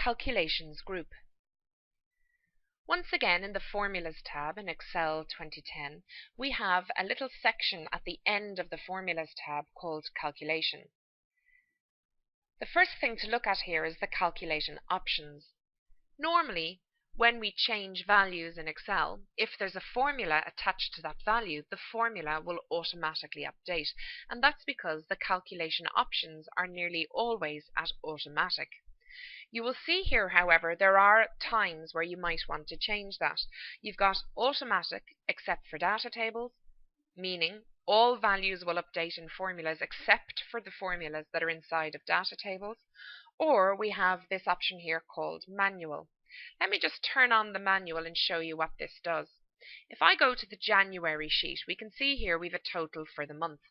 Calculations group. Once again, in the Formulas tab in Excel 2010, we have a little section at the end of the Formulas tab called Calculation. The first thing to look at here is the calculation options. Normally, when we change values in Excel, if there's a formula attached to that value, the formula will automatically update, and that's because the calculation options are nearly always at automatic. You will see here, however, there are times where you might want to change that. You've got automatic except for data tables, meaning all values will update in formulas except for the formulas that are inside of data tables. Or we have this option here called manual. Let me just turn on the manual and show you what this does. If I go to the January sheet, we can see here we've a total for the month.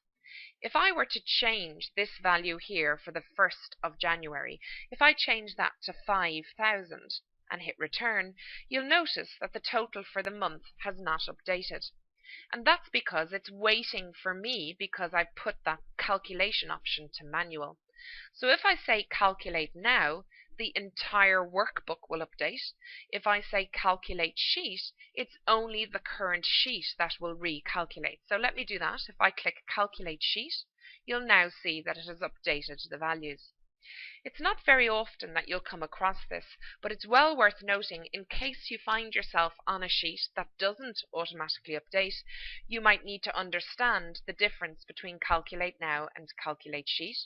If I were to change this value here for the 1st of January, if I change that to 5,000 and hit return, you'll notice that the total for the month has not updated. And that's because it's waiting for me because I've put that calculation option to manual. So if I say calculate now, the entire workbook will update. If I say calculate sheet, it's only the current sheet that will recalculate. So let me do that. If I click calculate sheet, you'll now see that it has updated the values. It's not very often that you'll come across this, but it's well worth noting in case you find yourself on a sheet that doesn't automatically update. You might need to understand the difference between calculate now and calculate sheet,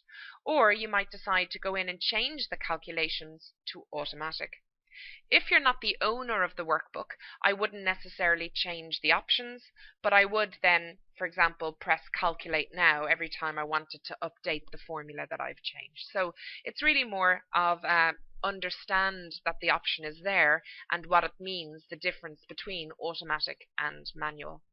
or you might decide to go in and change the calculations to automatic. If you're not the owner of the workbook, I wouldn't necessarily change the options, but I would then, for example, press calculate now every time I wanted to update the formula that I've changed. So it's really more of understand that the option is there and what it means, the difference between automatic and manual.